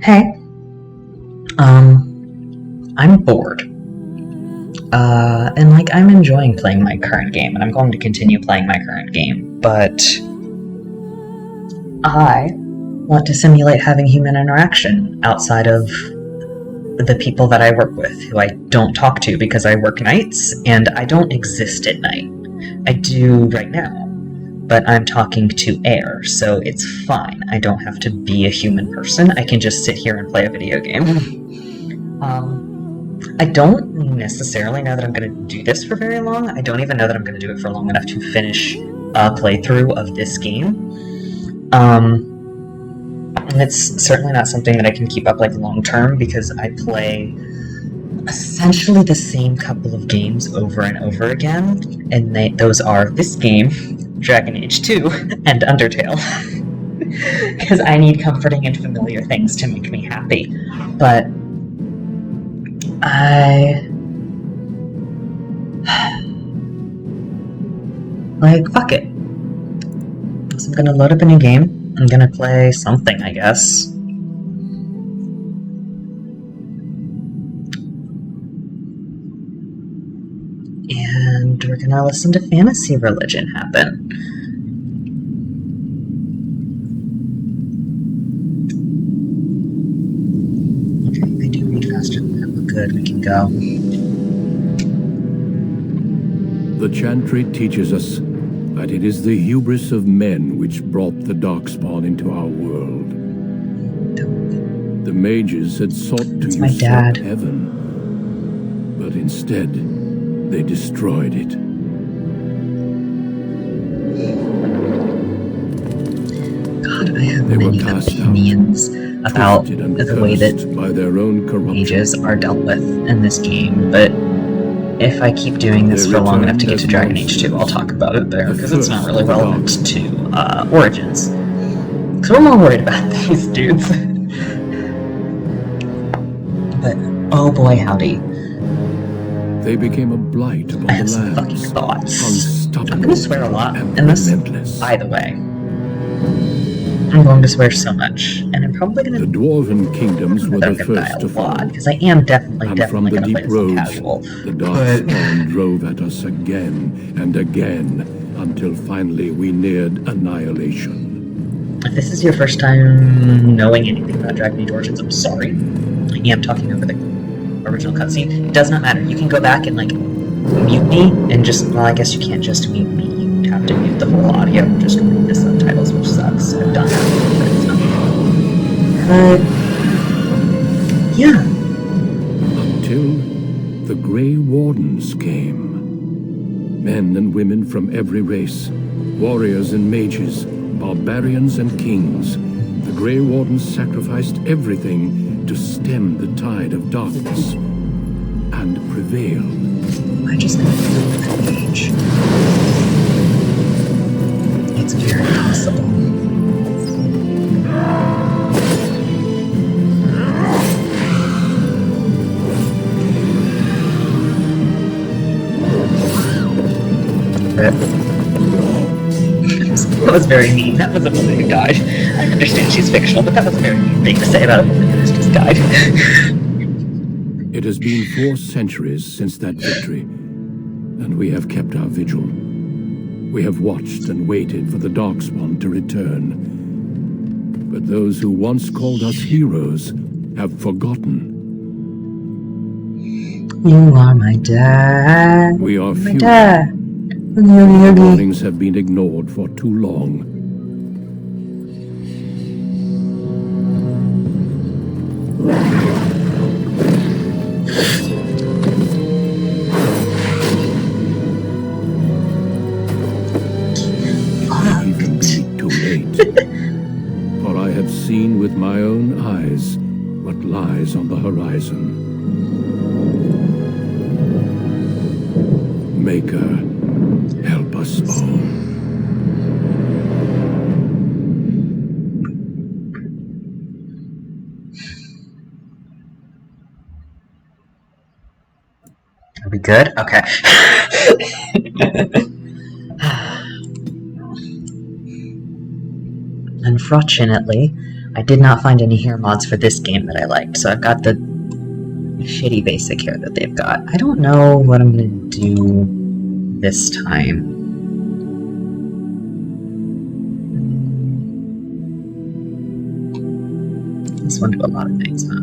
Hey, I'm bored. And I'm enjoying playing my current game, and I'm going to continue playing my current game, but I want to simulate having human interaction outside of the people that I work with, who I don't talk to because I work nights, and I don't exist at night. I do right now, but I'm talking to air, so it's fine. I don't have to be a human person. I can just sit here and play a video game. I don't necessarily know that I'm going to do this for very long. I don't even know that I'm going to do it for long enough to finish a playthrough of this game. And it's certainly not something that I can keep up long term, because I play essentially the same couple of games over and over again, and those are this game, Dragon Age 2, and Undertale. Because I need comforting and familiar things to make me happy. But fuck it. So I'm gonna load up a new game. I'm gonna play something, I guess. And we're gonna listen to Fantasy Religion happen. Okay, I do read faster than that. We're good, we can go. The chantry teaches us that it is the hubris of men which brought the darkspawn into our world. The mages had sought to usurp heaven, but instead they destroyed it. God, I have many opinions about the way that by their own mages are dealt with in this game, but if I keep doing this for long enough to get to Dragon Age 2, I'll talk about it there, because it's not really relevant to Origins. Because we're more worried about these dudes. But, oh boy howdy. They became a blight upon I have some fucking thoughts. I'm gonna swear a lot in this, by the way. I'm going to swear so much, and I'm probably gonna... The Dwarven kingdoms were the first to fall, because I am definitely from the gonna deep play this roads, casual. The darkspawn drove at us again and again, until finally we neared annihilation. If this is your first time knowing anything about Dragon Age Origins, I'm sorry. I am talking over the original cutscene. It does not matter. You can go back and, mute me, and just... Well, I guess you can't just mute me. You have to mute the whole audio. Just read the subtitles, which sucks. I've done that, but it's not... yeah. Until the Grey Wardens came. Men and women from every race. Warriors and mages. Barbarians and kings. The Grey Wardens sacrificed everything to stem the tide of darkness. And prevailed. I just got that page. It's very possible. That was very mean. That was a woman who died. I understand she's fictional, but that was a very mean thing to say about a woman who's just died. It has been 4 centuries since that victory, and we have kept our vigil. We have watched and waited for the Darkspawn to return. But those who once called us heroes have forgotten. You are my dad. We are few. Dad. Warnings have been ignored for too long. Even too late. For I have seen with my own eyes what lies on the horizon. Maker, help us all. Are we good? Okay. Unfortunately, I did not find any hair mods for this game that I liked, so I've got the shitty basic hair that they've got. I don't know what I'm gonna do this time. This one do a lot of things, huh?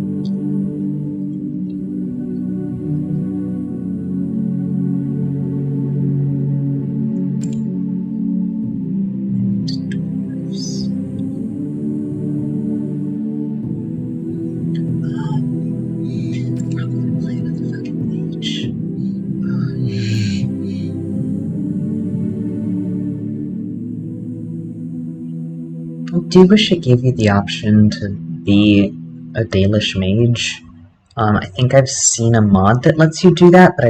I do wish it gave you the option to be a Dalish mage. I think I've seen a mod that lets you do that, but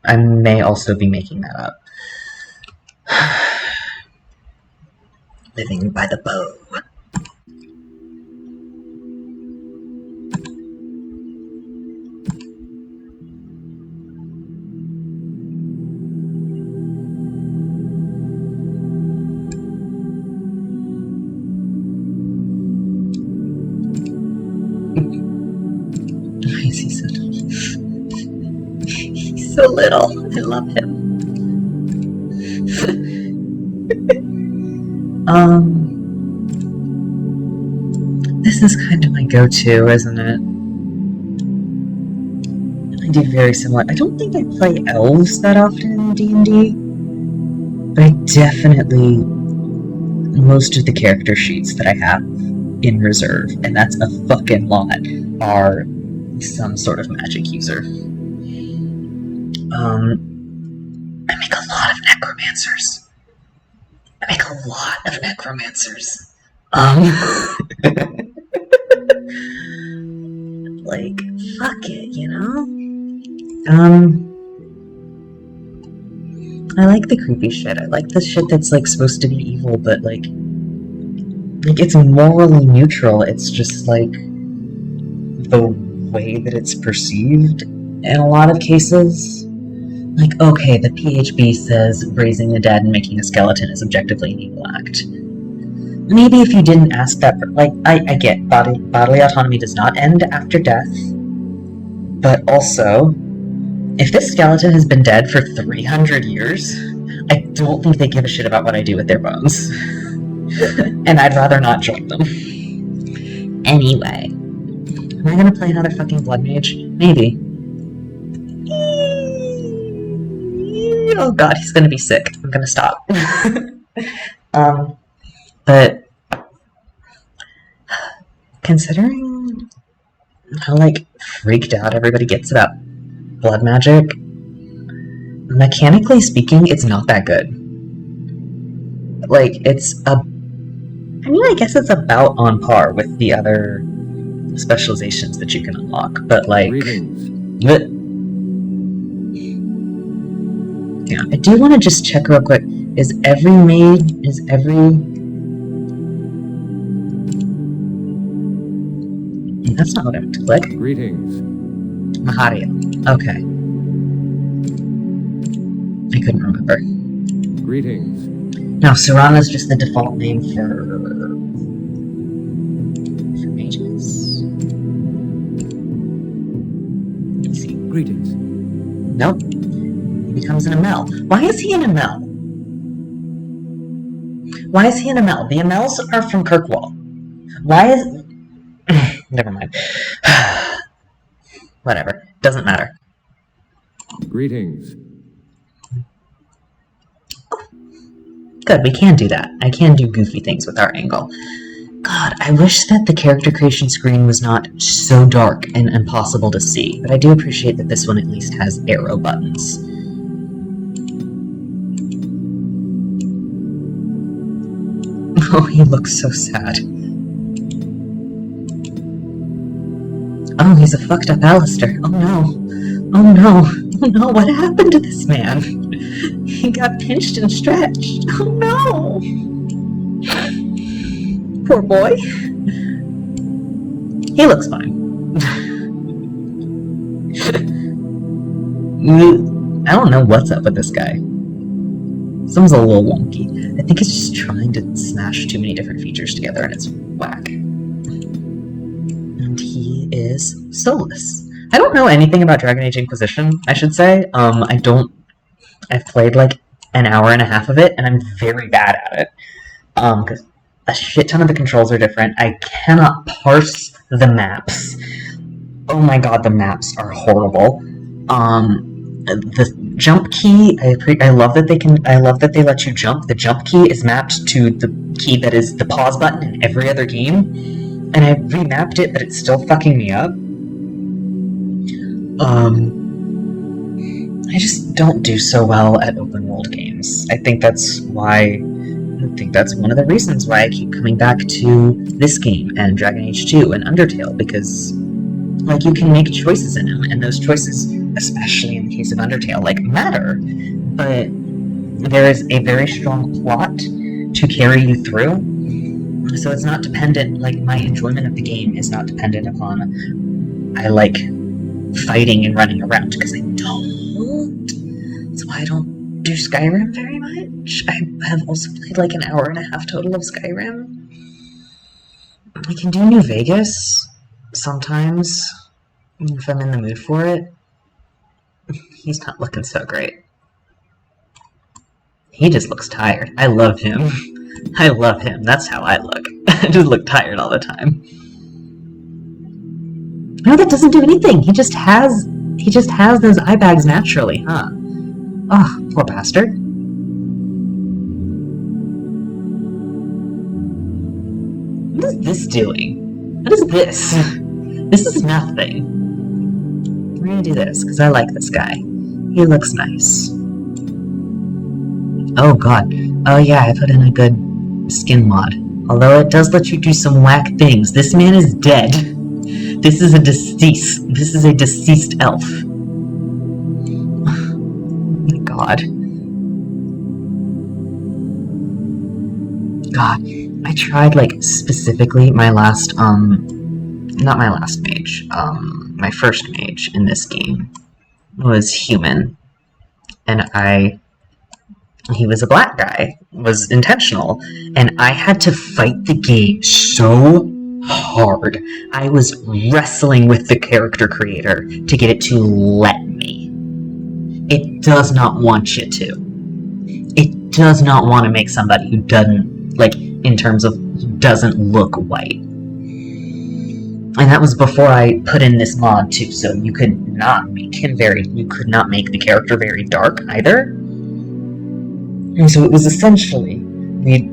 I may also be making that up. Living by the bow. Why is he so tall? He's so little. I love him. This is kind of my go-to, isn't it? I do very similar. I don't think I play elves that often in D&D, but I definitely, most of the character sheets that I have in reserve, and that's a fucking lot, are some sort of magic user. I make a lot of necromancers. Like, fuck it, you know? I like the creepy shit. I like the shit that's, like, supposed to be evil, but, like, it's morally neutral. It's just, like, the way that it's perceived in a lot of cases. Like, okay, the PHB says raising the dead and making a skeleton is objectively an evil act. Maybe if you didn't ask that, like, I get bodily autonomy does not end after death, but also, if this skeleton has been dead for 300 years, I don't think they give a shit about what I do with their bones. And I'd rather not join them. Anyway, am I gonna play another fucking blood mage? Maybe. Oh god, he's gonna be sick. I'm gonna stop. But considering how, like, freaked out everybody gets about blood magic, mechanically speaking, it's not that good. Like, I guess it's about on par with the other specializations that you can unlock, but, like... Yeah, I do want to just check real quick. Is every... That's not what I meant to click. Greetings. Maharia. Okay. I couldn't remember. Greetings. No, Serana's just the default name for mages? Let's see. Greetings. Nope. He becomes an Amel. Why is he an Amel? The Amels are from Kirkwall. Why is... Never mind. Whatever. Doesn't matter. Greetings. Good, we can do that. I can do goofy things with our angle. God, I wish that the character creation screen was not so dark and impossible to see, but I do appreciate that this one at least has arrow buttons. Oh, he looks so sad. Oh, he's a fucked up Alistair. Oh no. Oh no. Oh no, what happened to this man? He got pinched and stretched. Oh no! Poor boy. He looks fine. I don't know what's up with this guy. Someone's a little wonky. I think it's just trying to smash too many different features together, and it's whack. And he is soulless. I don't know anything about Dragon Age Inquisition, I should say. I've played like an hour and a half of it, and I'm very bad at it. Because a shit ton of the controls are different. I cannot parse the maps. Oh my god, the maps are horrible. The jump key, I love that they let you jump. The jump key is mapped to the key that is the pause button in every other game, and I remapped it, but it's still fucking me up. I just don't do so well at open world games. I think that's one of the reasons why I keep coming back to this game and Dragon Age 2 and Undertale, because like you can make choices in them, and those choices, especially in the case of Undertale, like matter, but there is a very strong plot to carry you through, so it's not dependent, like my enjoyment of the game is not dependent upon I like fighting and running around, because I don't. That's why I don't do Skyrim very much. I have also played like an hour and a half total of Skyrim. I can do New Vegas sometimes if I'm in the mood for it. He's not looking so great. He just looks tired. I love him. I love him. That's how I look. I just look tired all the time. No, that doesn't do anything. He just has those eye bags naturally, huh? Oh, poor bastard. What is this doing? What is this? This is nothing. We're gonna do this, because I like this guy. He looks nice. Oh god. Oh yeah, I put in a good skin mod. Although it does let you do some whack things. This man is dead. This is a deceased elf. Oh my god. God, I tried, like, specifically my last, not my last mage, my first mage in this game was human, and he was a black guy, was intentional, and I had to fight the game so hard. I was wrestling with the character creator to get it to let me. It does not want you to. It does not want to make somebody who doesn't, like, in terms of doesn't look white. And that was before I put in this mod too, so you could not make the character very dark either. And so it was essentially the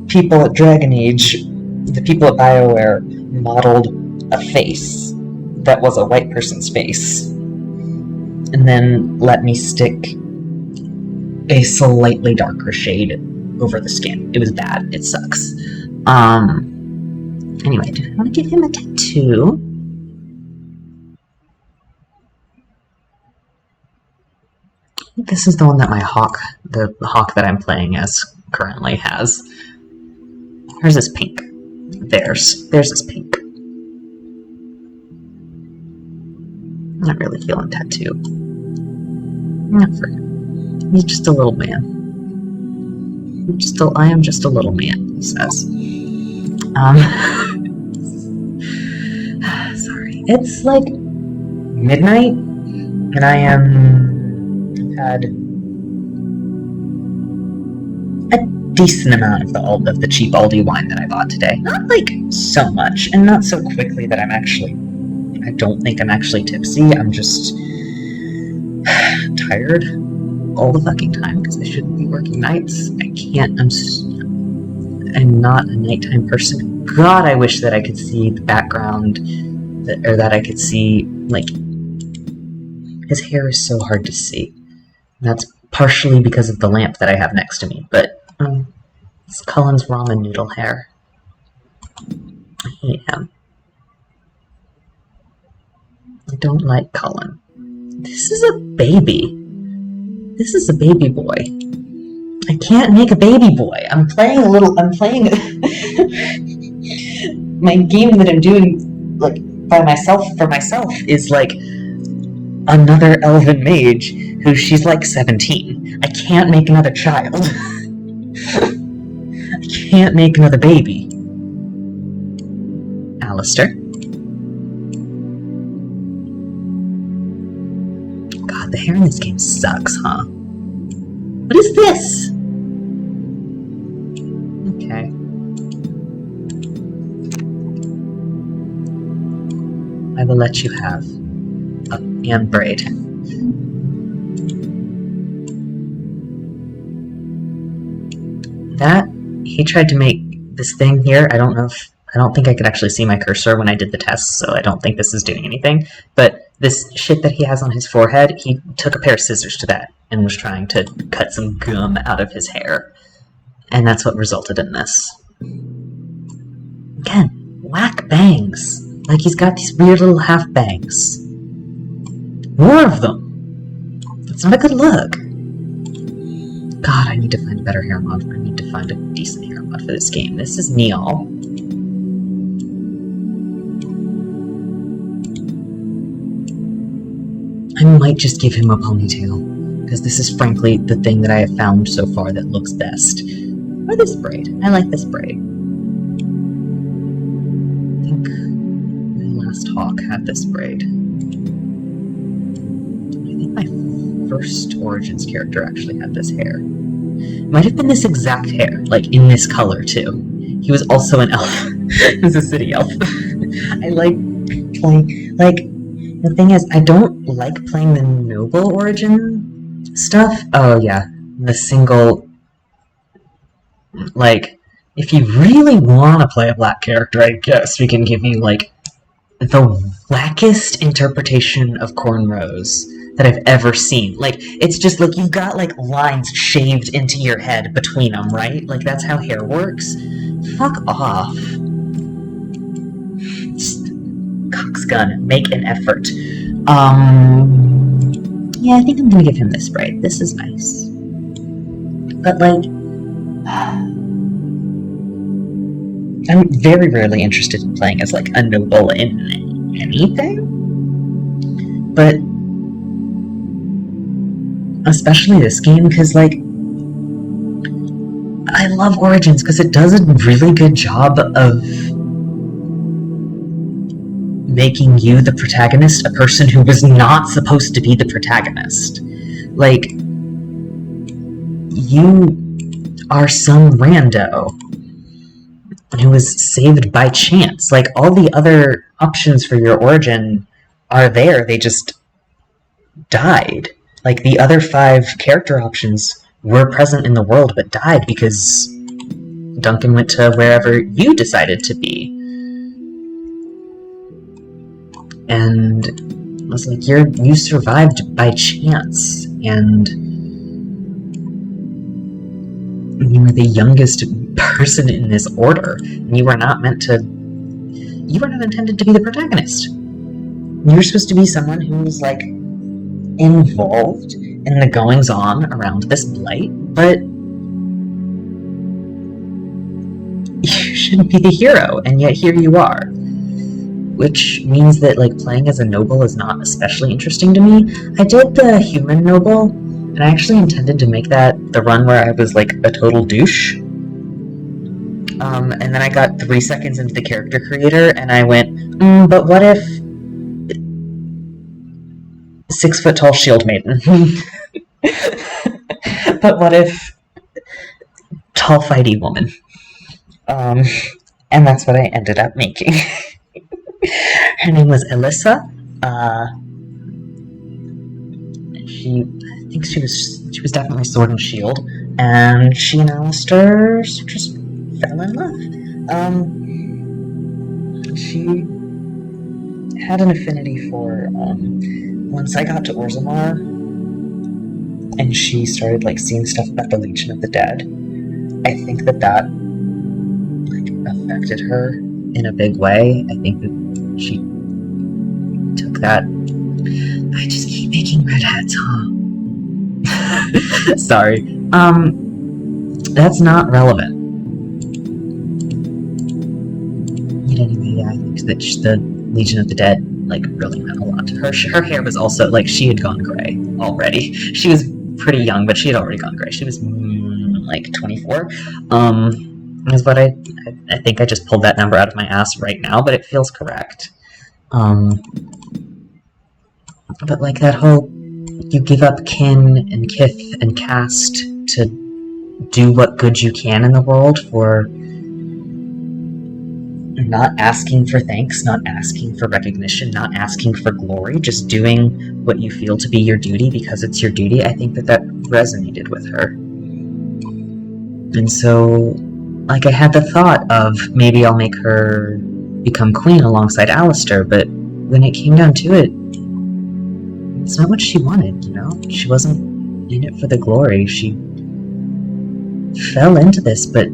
people at Dragon Age, the people at BioWare, modeled a face that was a white person's face, and then let me stick a slightly darker shade over the skin. It was bad. It sucks. Anyway, do I want to give him a tattoo? This is the one that the hawk that I'm playing as currently has. Hers is pink. Theirs is pink. Not really feeling tattoo. Not for him. He's just a little man. I am just a little man, he says. Sorry. It's like midnight, and I had a decent amount of the cheap Aldi wine that I bought today. Not like so much, and not so quickly that I don't think I'm actually tipsy. I'm just tired all the fucking time because I shouldn't be working nights. I can't. I'm not a nighttime person. God, I wish that I could see the background, or that I could see, like, his hair is so hard to see. That's partially because of the lamp that I have next to me, but it's Cullen's ramen noodle hair. I hate him. I don't like Cullen. This is a baby. This is a baby boy. I can't make a baby boy. I'm playing my game that I'm doing, like, for myself is like another elven mage who she's like 17. I can't make another child. I can't make another baby. Alistair. God, the hair in this game sucks, huh? What is this? Okay. I will let you have. And braid. That, he tried to make this thing here, I don't think I could actually see my cursor when I did the test, so I don't think this is doing anything, but this shit that he has on his forehead, he took a pair of scissors to that and was trying to cut some gum out of his hair. And that's what resulted in this. Again, whack bangs. Like, he's got these weird little half bangs. More of them! That's not a good look. God, I need to find a better hair mod. I need to find a decent hair mod for this game. This is Neal. I might just give him a ponytail, because this is frankly the thing that I have found so far that looks best. Or this braid. I like this braid. I think my last hawk had this braid. I think my first Origins character actually had this hair. It might have been this exact hair, like in this color too. He was also an elf. He was a city elf. I like playing, like, the thing is, I don't like playing the noble origin stuff. Oh yeah, the single, like, if you really want to play a black character, I guess we can give you, like, the wackest interpretation of cornrows that I've ever seen. Like, it's just, like, you've got, like, lines shaved into your head between them, right? Like, that's how hair works. Fuck off. Coxgun, make an effort. Yeah, I think I'm gonna give him this braid. This is nice. But, like, I'm very rarely interested in playing as, like, a noble in anything. But especially this game, because, like, I love Origins because it does a really good job of making you the protagonist a person who was not supposed to be the protagonist. Like, you are some rando who was saved by chance. Like, all the other options for your origin are there, they just died. Like, the other 5 character options were present in the world but died because Duncan went to wherever you decided to be. And I was like, you survived by chance, and you were the youngest person in this order, and you were not intended to be the protagonist. You were supposed to be someone who was, like, involved in the goings-on around this blight, but you shouldn't be the hero, and yet here you are. Which means that, like, playing as a noble is not especially interesting to me. I did the human noble, and I actually intended to make that the run where I was, like, a total douche. And then I got 3 seconds into the character creator, and I went, but what if 6-foot-tall shield maiden? But what if tall fighty woman? And that's what I ended up making. Her name was Alyssa. I think she was definitely Sword and Shield, and she and Alistair just fell in love. She had an affinity for, once I got to Orzammar, and she started, like, seeing stuff about the Legion of the Dead, I think that, like, affected her in a big way. I think that she took that. I just keep making red hats, huh? Sorry. That's not relevant. Yet anyway, yeah, I think that the Legion of the Dead, like, really meant a lot to her. Her hair was also, like, she had gone gray already. She was pretty young, but she had already gone gray. She was, like, 24. is what I think I just pulled that number out of my ass right now, but it feels correct. But like that whole, you give up kin and kith and caste to do what good you can in the world for not asking for thanks, not asking for recognition, not asking for glory, just doing what you feel to be your duty because it's your duty. I think that resonated with her. And so, like, I had the thought of maybe I'll make her become queen alongside Alistair, but when it came down to it, it's not what she wanted, you know? She wasn't in it for the glory. She fell into this, but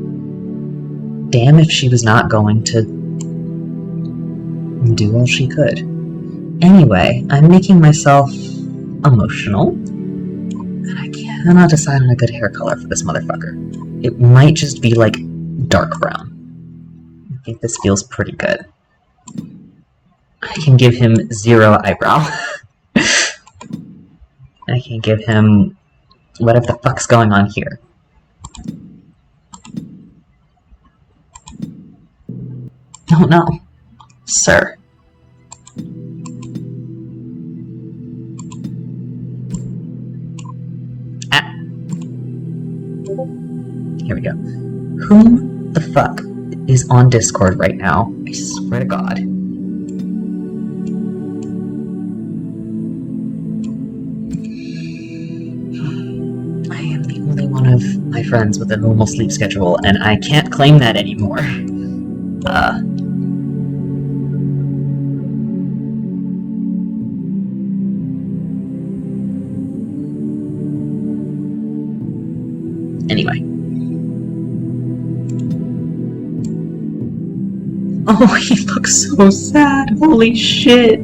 damn if she was not going to do all she could. Anyway, I'm making myself emotional, and I cannot decide on a good hair color for this motherfucker. It might just be, like, dark brown. I think this feels pretty good. I can give him 0 eyebrow. I can give him whatever the fuck's going on here. Oh no, sir. Ah. Here we go. Whom the fuck is on Discord right now? I swear to God. I am the only one of my friends with a normal sleep schedule, and I can't claim that anymore. Anyway. Oh, he looks so sad. Holy shit.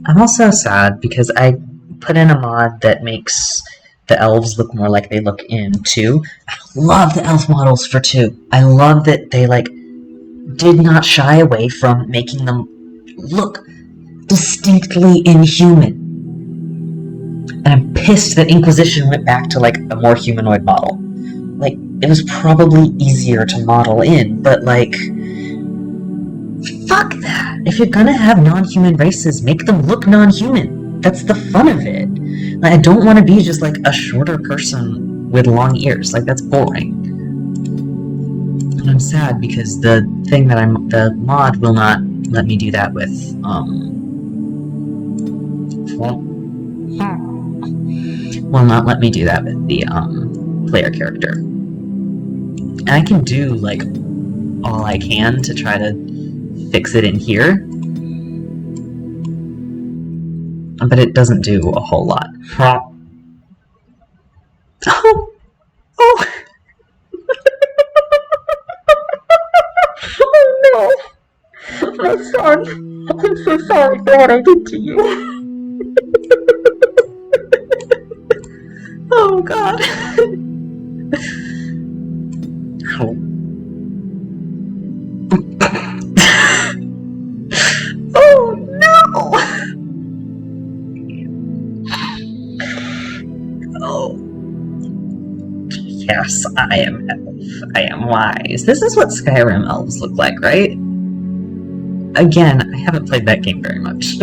I'm also sad because I put in a mod that makes the elves look more like they look in 2. I love the elf models for 2. I love that they, like, did not shy away from making them look distinctly inhuman. And I'm pissed that Inquisition went back to, like, a more humanoid model. Like, it was probably easier to model in, but, like, fuck that. If you're gonna have non-human races, make them look non-human. That's the fun of it. Like, I don't want to be just, like, a shorter person with long ears. Like, that's boring. And I'm sad because the thing that the mod will not let me do that with, will not let me do that with the, player character. And I can do, like, all I can to try to fix it in here, but it doesn't do a whole lot. Oh! Oh! Oh no! My son! I'm so sorry for what I did to you. Oh god. Oh. Oh no! Oh. Yes, I am elf. I am wise. This is what Skyrim elves look like, right? Again, I haven't played that game very much.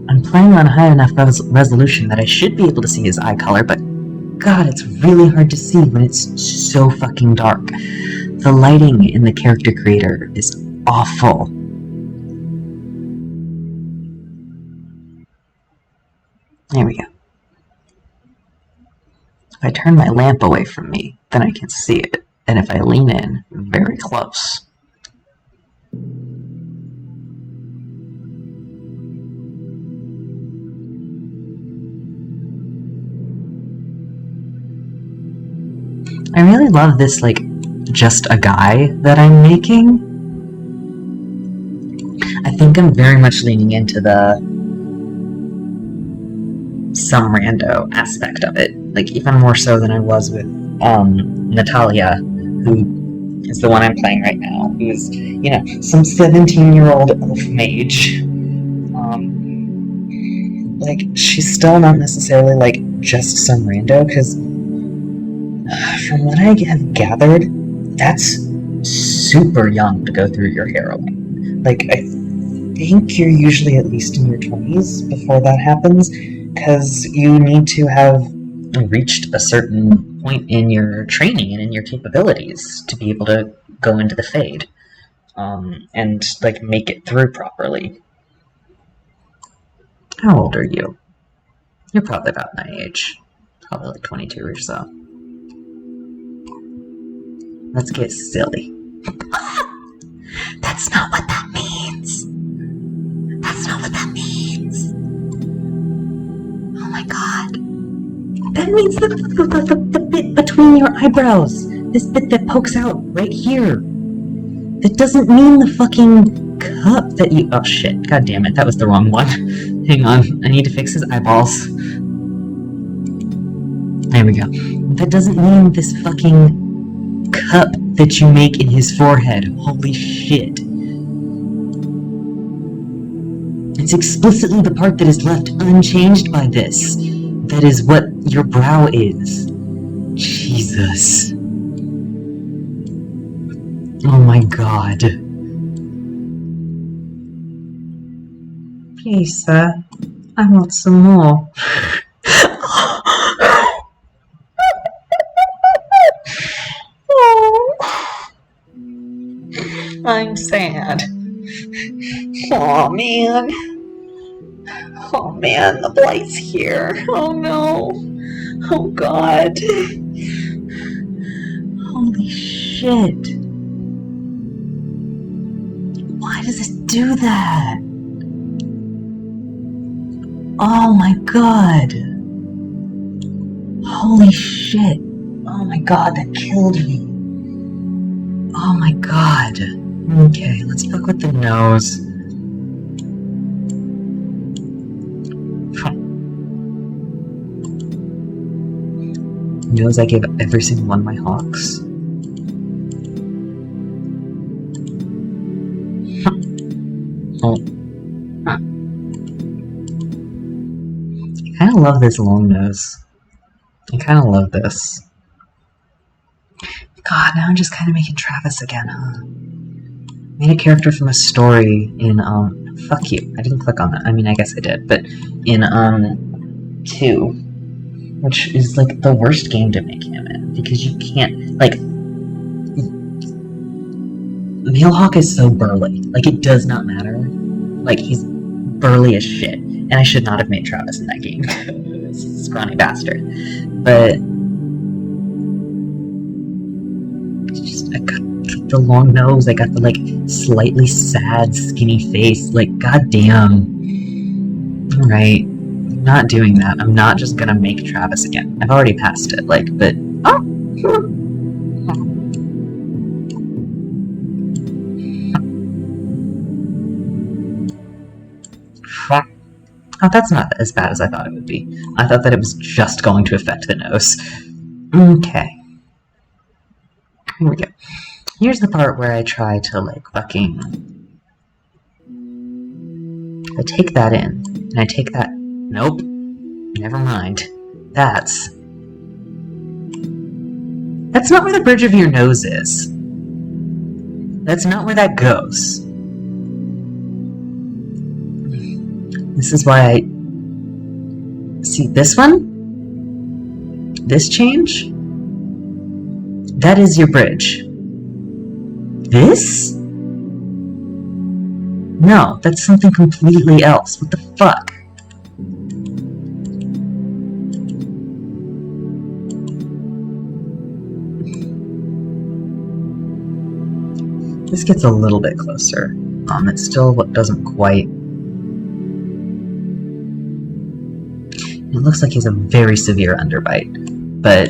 I'm playing on high enough resolution that I should be able to see his eye color, but god, it's really hard to see when it's so fucking dark. The lighting in the character creator is awful. There we go. If I turn my lamp away from me, then I can see it. And if I lean in very close, I really love this, like, just a guy that I'm making. I think I'm very much leaning into the some rando aspect of it. Like, even more so than I was with, Natalia, who is the one I'm playing right now, who's, you know, some 17-year-old elf mage like, she's still not necessarily, like, just some rando, because from what I have gathered, that's super young to go through your harrowing. Like, I think you're usually at least in your 20s before that happens, because you need to have reached a certain point in your training and in your capabilities to be able to go into the Fade, and, like, make it through properly. How old are you? You're probably about my age. Probably like 22 or so. Let's get silly. That's not what that means. That's not what that means. Oh my god. That means the bit between your eyebrows. This bit that pokes out right here. That doesn't mean the fucking cup that you... Oh shit, god damn it, that was the wrong one. Hang on, I need to fix his eyeballs. There we go. That doesn't mean this fucking cup that you make in his forehead. Holy shit. It's explicitly the part that is left unchanged by this. That is what your brow is. Jesus. Oh my god. Please, sir. I want some more. I'm sad. Oh man. Oh man, the blight's here. Oh no. Oh god. Holy shit. Why does it do that? Oh my god. Holy shit. Oh my god, that killed me. Oh my god. Okay, let's fuck with the nose. Nose I gave every single one of my hawks. Oh. I kinda love this long nose. I kinda love this. God, now I'm just kinda making Travis again, huh? Made a character from a story in, fuck you. I didn't click on that. I mean, I guess I did, but in, 2. Which is, like, the worst game to make him in, because you can't, like... Mailhawk is so burly. Like, it does not matter. Like, he's burly as shit. And I should not have made Travis in that game. This scrawny bastard. But... it's just, I got the long nose, I got the, like, slightly sad, skinny face. Like, goddamn. Alright. I'm not doing that. I'm not just gonna make Travis again. I've already passed it, like, but... Oh! Oh, that's not as bad as I thought it would be. I thought that it was just going to affect the nose. Okay. Here we go. Here's the part where I try to, like, fucking... I take that in, and I take that... Nope. Never mind. That's not where the bridge of your nose is. That's not where that goes. This is why I... See, this one? This change? That is your bridge. This? No, that's something completely else. What the fuck? This gets a little bit closer. It still doesn't quite... It looks like he has a very severe underbite, but...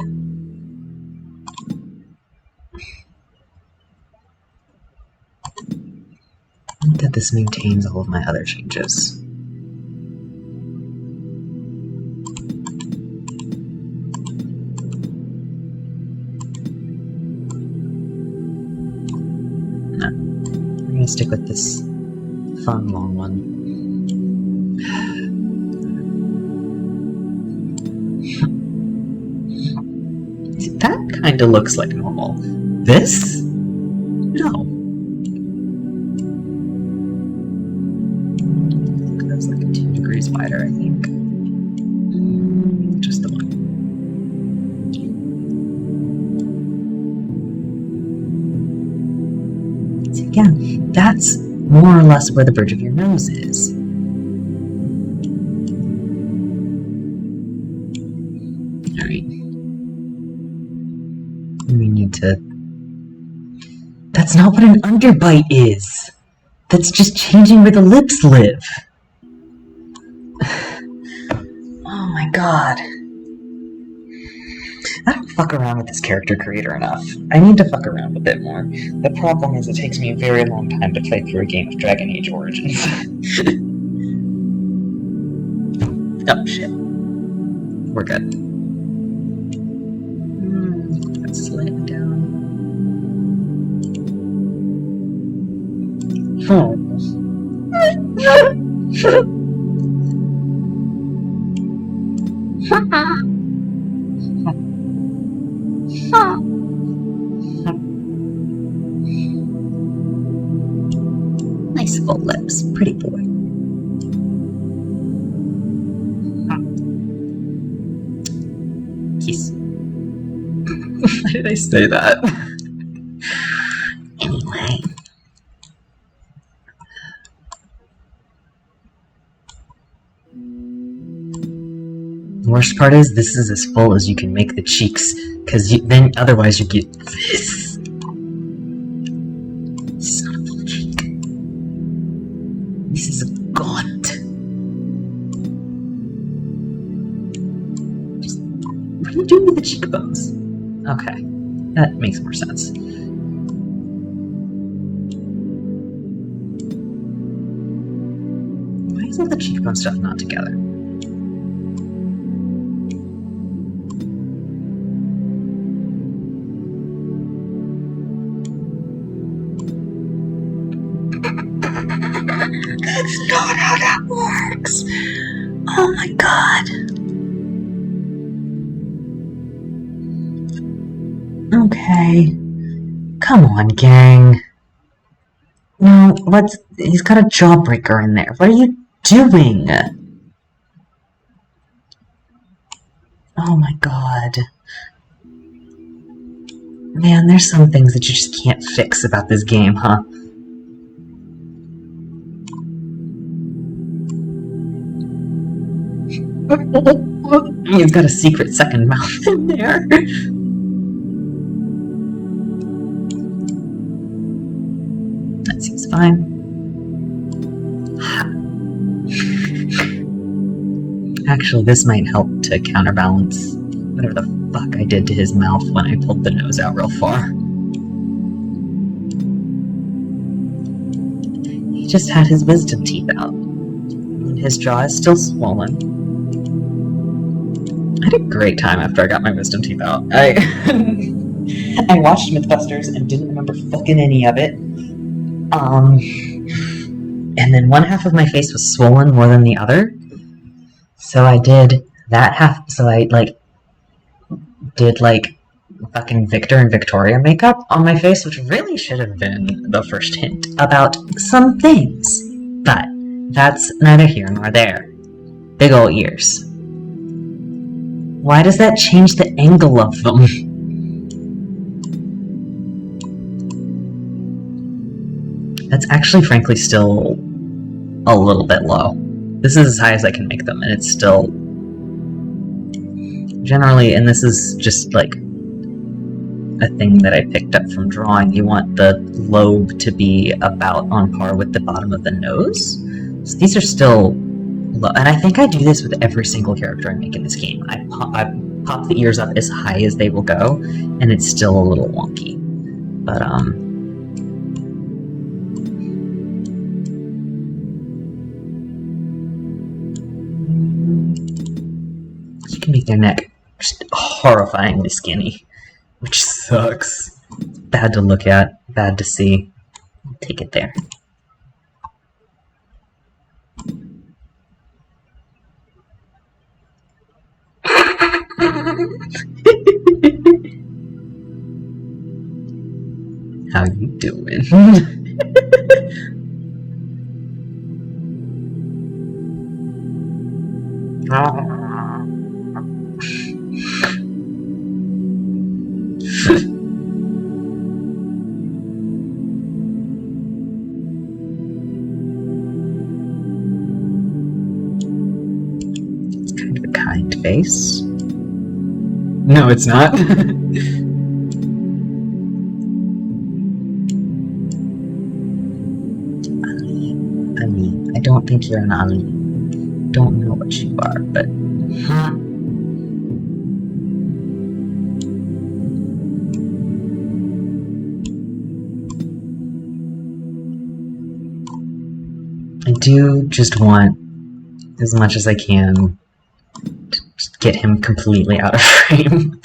I think that this maintains all of my other changes. No. I'm gonna stick with this fun long one. kinda looks like normal. This? No. That was like 2 degrees wider, I think. Just the one. So yeah, that's more or less where the bridge of your nose is. Alright. We need to... That's not what an underbite is! That's just changing where the lips live! Oh my god. I don't fuck around with this character creator enough. I need to fuck around a bit more. The problem is it takes me a very long time to play through a game of Dragon Age Origins. Oh shit. We're good. That's slightly down. Oh. Nice full lips, pretty boy. Kiss. Why did I say that? Anyway. The worst part is, this is as full as you can make the cheeks, because then otherwise you get this. This is not a full cheek. This is a gaunt. Just, what are you doing with the cheekbones? Okay, that makes more sense. Why is all the cheekbone stuff not together? That's not how that works! Oh my god! Okay. Come on, gang. No, he's got a jawbreaker in there. What are you doing? Oh my god. Man, there's some things that you just can't fix about this game, huh? He's got a secret second mouth in there. That seems fine. Actually, this might help to counterbalance whatever the fuck I did to his mouth when I pulled the nose out real far. He just had his wisdom teeth out. His jaw is still swollen. I had a great time after I got my wisdom teeth out. I watched Mythbusters and didn't remember fucking any of it. And then one half of my face was swollen more than the other. So I did that half, so I, did, fucking Victor and Victoria makeup on my face, which really should have been the first hint about some things. But that's neither here nor there. Big ol' ears. Why does that change the angle of them? That's actually, frankly, still a little bit low. This is as high as I can make them, and it's still... Generally, and this is just, a thing that I picked up from drawing, you want the lobe to be about on par with the bottom of the nose. So these are still low, and I think I do this with every single character I make in this game. I pop the ears up as high as they will go, and it's still a little wonky. But, you can make their neck just horrifyingly skinny, which sucks. Bad to look at, bad to see. Take it there. How you doing? It's kind of a kind face. No, it's not. Ali, I don't think you're an Ali. Don't know what you are, but... I do just want, as much as I can, to just get him completely out of frame.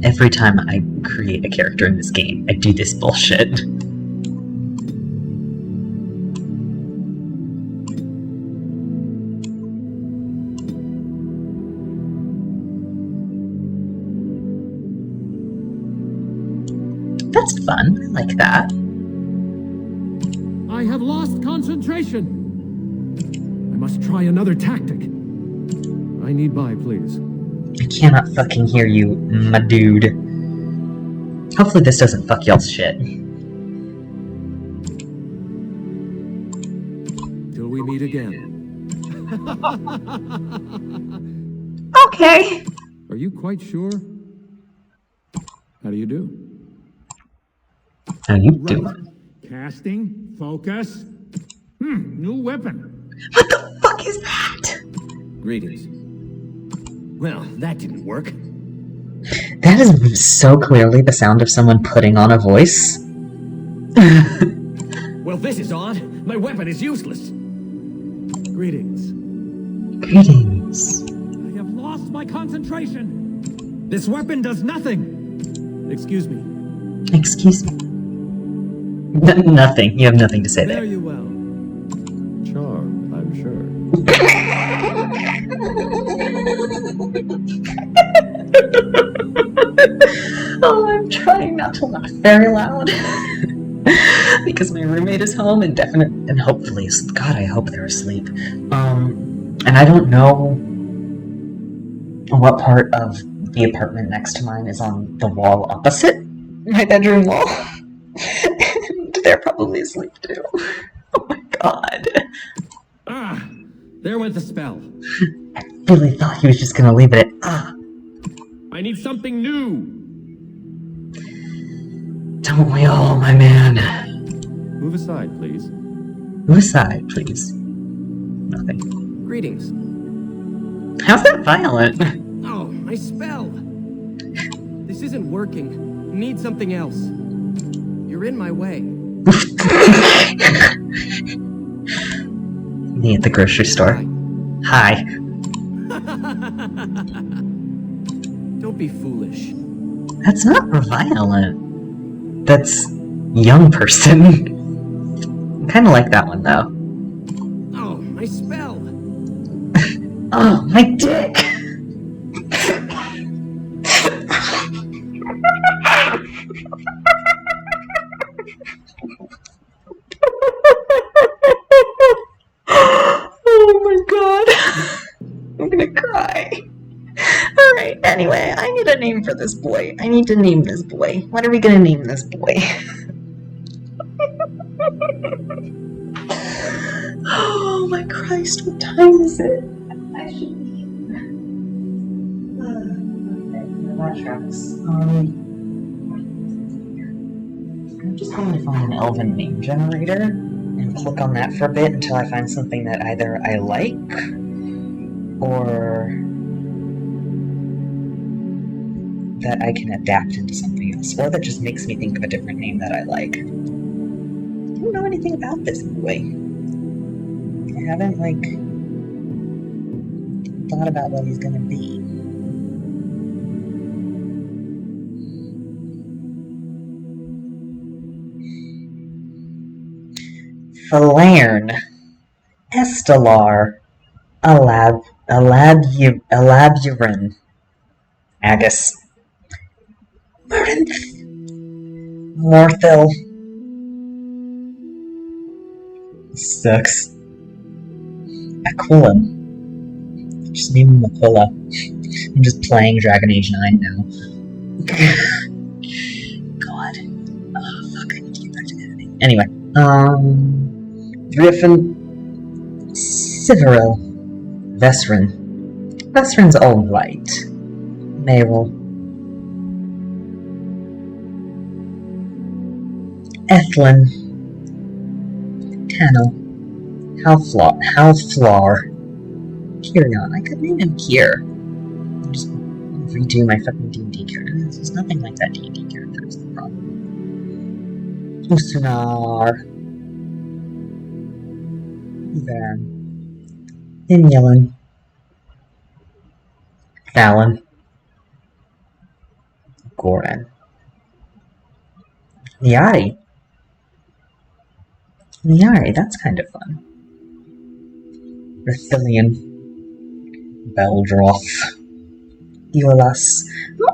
Every time I create a character in this game, I do this bullshit. That's fun. I like that. I have lost concentration. I must try another tactic. I need by, please. I cannot fucking hear you, my dude. Hopefully this doesn't fuck y'all's shit. Till we meet again. Okay. Are you quite sure? How do you do? How you doing? Casting, focus. New weapon. What the fuck is that? Greetings. Well, that didn't work. That is so clearly the sound of someone putting on a voice. Well, this is odd. My weapon is useless. Greetings. Greetings. I have lost my concentration. This weapon does nothing. Excuse me. Excuse me. Nothing. You have nothing to say there. Fare you well. Charmed, I'm sure. Oh, I'm trying not to laugh very loud. Because my roommate is home and hopefully, God, I hope they're asleep. And I don't know what part of the apartment next to mine is on the wall opposite my bedroom wall. And they're probably asleep too. Oh my god. Ah, there went the spell. I really thought he was just gonna leave it at I need something new. Don't we all, my man? Move aside, please. Move aside, please. Nothing. Greetings. How's that violent? Oh, my spell! This isn't working. Need something else. You're in my way. Me at the grocery store. Hi. Don't be foolish. That's not violent. That's young person. I kind of like that one though. Oh, my spell! Oh, my dick! Oh my god. I'm gonna cry. Alright, anyway, I need a name for this boy. I need to name this boy. What are we gonna name this boy? Oh my Christ, what time is it? I should eat. Okay, that tracks. I'm just going to find an elven name generator and click on that for a bit until I find something that either I like or that I can adapt into something else, or that just makes me think of a different name that I like. I don't know anything about this boy. I haven't, thought about what he's gonna be. Falern. Estelar, Alaburin, Agus, Morinth, Morthil, sucks, Aquilin, just name him Aquila. I'm just playing Dragon Age 9 now. God. Oh, fuck, I need to get back to editing. Anyway, Griffin, Siveril, Vesrin's alright. Merrill, Ethlin, Tannel, Halflar, Kyrion. I could name him Khiir. I'll just redo my fucking D&D character. There's nothing like that D&D character is the problem. Usunar, Van, Inulin, Fallon, Goran, Niari, that's kind of fun. Rathilian, Beldroth, Eolas.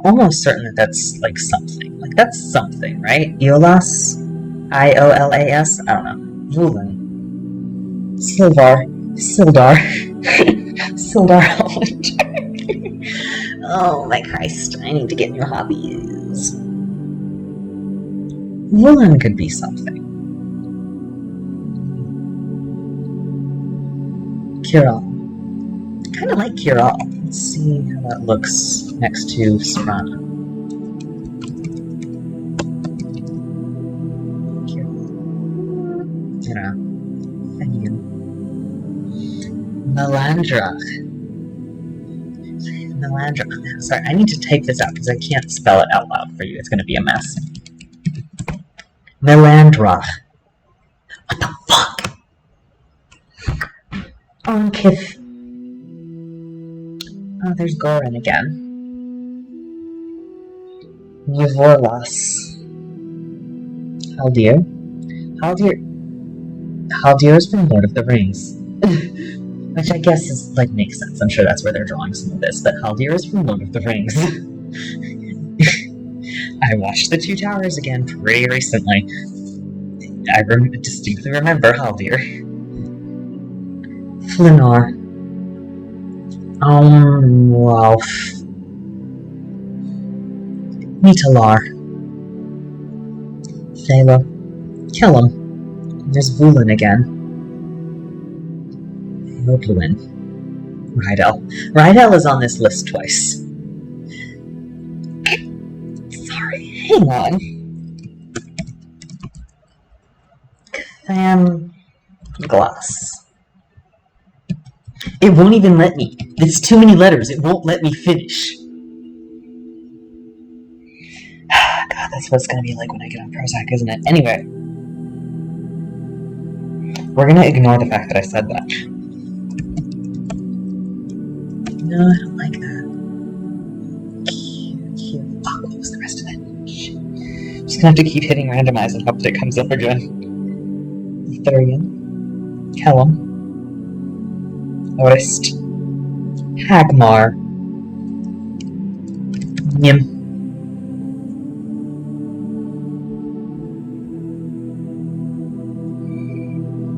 I'm almost certain that that's like something. Like that's something, right? Eolas? Iolas? I don't know. Vulin. Sildar. Sildar Holland. Oh my Christ, I need to get new hobbies. Vulin could be something. Kiral. I kind of like Kiral. Let's see how that looks next to Serana. Kiral. Fenian. Melandrach. Sorry, I need to type this out because I can't spell it out loud for you. It's going to be a mess. Melandrach. What the fuck? Onkith. Oh, there's Goran again. Yvorlas. Haldir's from Lord of the Rings. Which I guess is, like, makes sense. I'm sure that's where they're drawing some of this, but Haldir is from Lord of the Rings. I watched The Two Towers again pretty recently. I distinctly remember Haldir. Flinar. Ralph. Nitalar. Thela. Kellum. There's Vulin again. Nobluin. Rydell is on this list twice. Sorry, hang on. Glass. It won't even let me. It's too many letters. It won't let me finish. God, that's what it's gonna be like when I get on Prozac, isn't it? Anyway. We're gonna ignore the fact that I said that. No, I don't like that. Cute. Fuck, what was the rest of it? Shit. Just gonna have to keep hitting randomize and hope that it comes up again. Thurian. Kellum. Orist. Hagmar. Nim.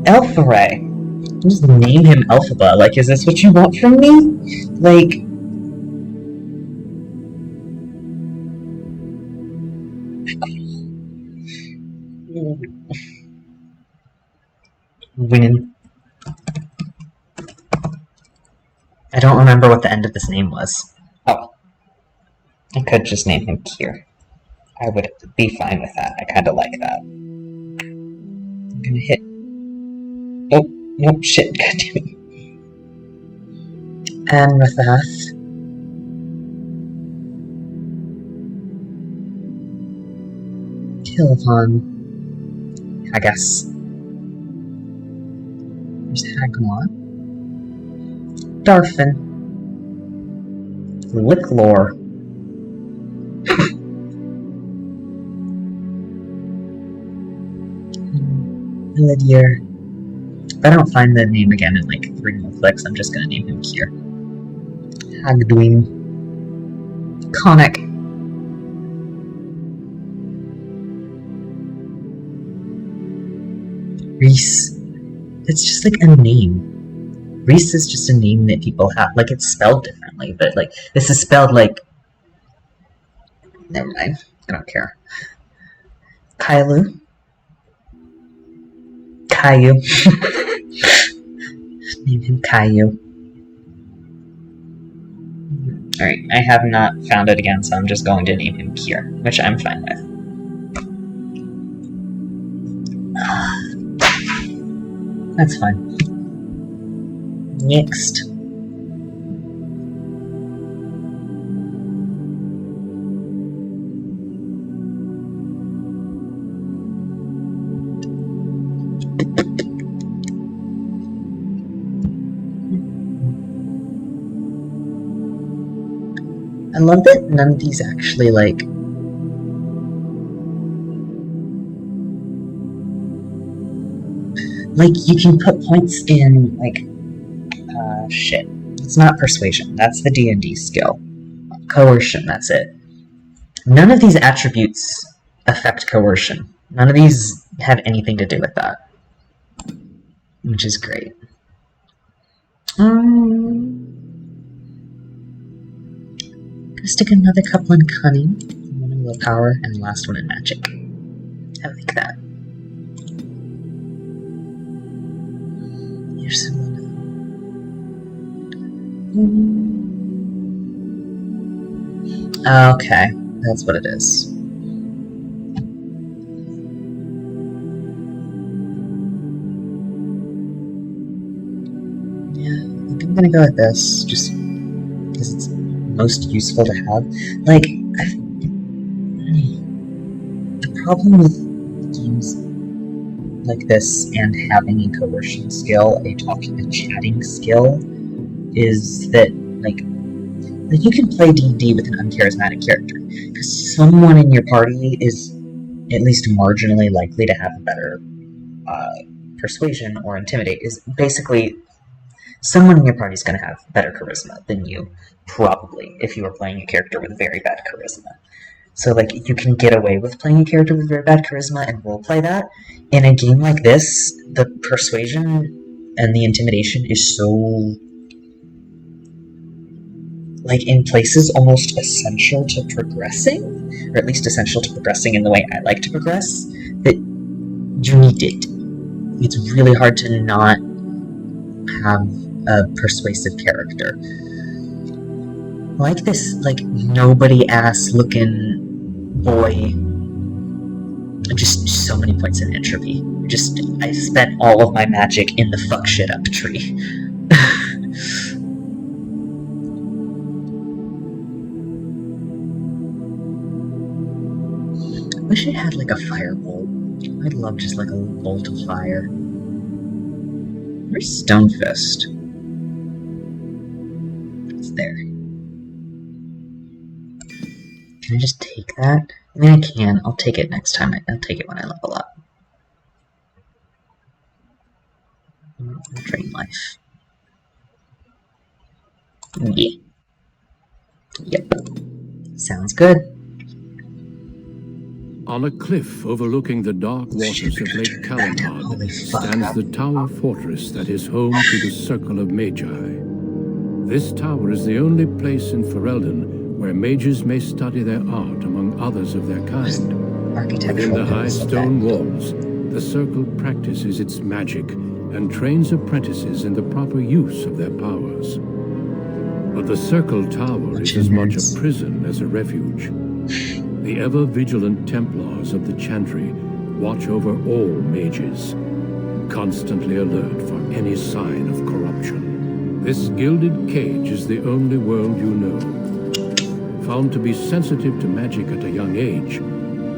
Elfaray. Just name him Elphaba. Like, is this what you want from me? Like... Win. I don't remember what the end of this name was. Oh. I could just name him Khiir. I would be fine with that. I kinda like that. I'm gonna hit... Oh, nope, shit, goddammit. Anrathath. Kilvan. I guess. There's Hagmar. Darfin. Licklor. Elidir. If I don't find the name again in like 3 more clicks, I'm just gonna name him Khiir. Hagduin. Conic. Reese. It's just like a name. Reese is just a name that people have. Like, it's spelled differently, but like, this is spelled like... Never mind. I don't care. Kailu. Caillou. Name him Caillou. Alright, I have not found it again, so I'm just going to name him Khiir, which I'm fine with. That's fine. Next. I love that none of these actually, like... Like, you can put points in, like... shit. It's not persuasion. That's the D&D skill. Coercion, that's it. None of these attributes affect coercion. None of these have anything to do with that. Which is great. Gonna stick another couple in cunning, one in willpower, and the last one in magic. I like that. Here's some. Okay, that's what it is. Yeah, I think I'm gonna go with this, just because it's most useful to have. Like, the problem with games like this and having a coercion skill, a chatting skill, is that, like you can play D&D with an uncharismatic character, because someone in your party is at least marginally likely to have a better persuasion or intimidate. Is basically someone in your party is going to have better charisma than you, probably, if you were playing a character with very bad charisma. So, like, you can get away with playing a character with very bad charisma and roleplay that. In a game like this, the persuasion and the intimidation is so, like, in places almost essential to progressing, or at least essential to progressing in the way I like to progress, that you need it. It's really hard to not have a persuasive character. Like this, like, nobody-ass looking boy. Just so many points in entropy. I spent all of my magic in the fuck shit up tree. I wish it had, like, a firebolt. I'd love just, like, a bolt of fire. Where's Stonefist? It's there. Can I just take that? I mean, I can. I'll take it next time. I'll take it when I level up. Drain life. Yeah. Yep. Sounds good. On a cliff overlooking the dark waters of Lake Calenhad stands the tower fortress that is home to the Circle of Magi. This tower is the only place in Ferelden where mages may study their art among others of their kind. Within the high stone walls, the Circle practices its magic and trains apprentices in the proper use of their powers. But the Circle Tower is as much a prison as a refuge. The ever-vigilant Templars of the Chantry watch over all mages, constantly alert for any sign of corruption. This gilded cage is the only world you know. Found to be sensitive to magic at a young age,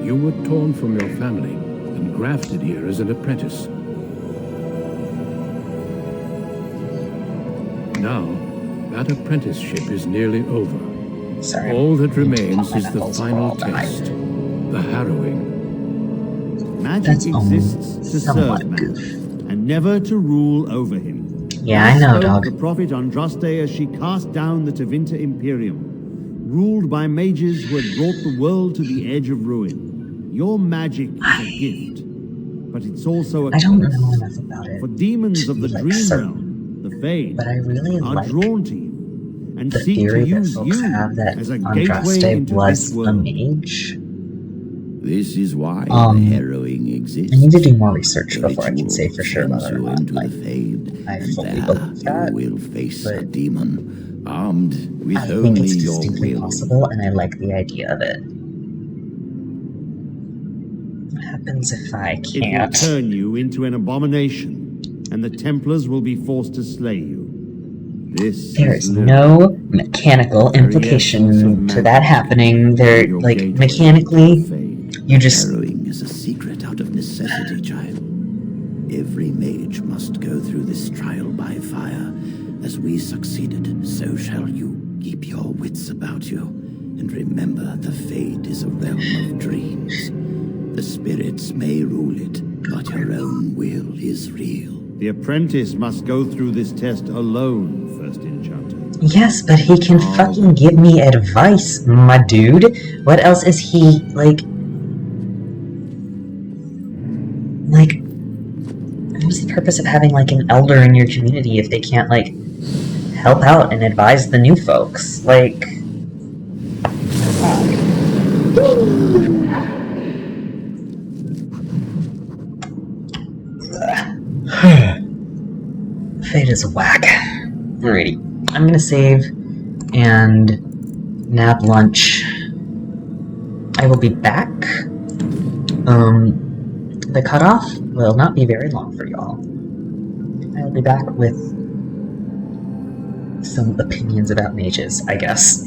you were torn from your family and grafted here as an apprentice. Now, that apprenticeship is nearly over. Sorry, all that remains is the final test, the harrowing. Magic exists to serve man. and never to rule over him. Yeah, I know, dog. The prophet Andraste as she cast down the Tevinter Imperium, ruled by mages who had brought the world to the edge of ruin. Your magic is a gift, but it's also a I don't curse. know enough about it. For demons to of the be, like, dream certain. realm, the Fade, But I really are like drawn to you and the seek to theory that use folks you have that as a gateway Andraste into was this a world. mage. This is why the harrowing exists. I need to do more research The before I can say for sure sends whether or you not, into like, the Fade, I and fully there believe that, you will face a but demon, armed with I think only it's your distinctly will. possible, and I like the idea of it. What happens if I It will can't? turn you into an abomination, and the Templars will be forced to slay you. This There is is Lyric. no mechanical The very essence implication of to that magic, happening. There, your like, gateway mechanically, to the Fade. you just... Harrowing is a secret out of necessity, child. Every mage must go through this trial by fire. As we succeeded, so shall you. Keep your wits about you, and remember the Fade is a realm of dreams. The spirits may rule it, but your own will is real. The apprentice must go through this test alone, First Enchanter. Yes, but he can fucking give me advice, my dude. What else is he, like... Like, what's the purpose of having, like, an elder in your community if they can't, like, help out and advise the new folks? Like... Fate is whack. Alrighty. I'm gonna save and nap lunch. I will be back. The cutoff will not be very long for y'all. I will be back with some opinions about mages, I guess.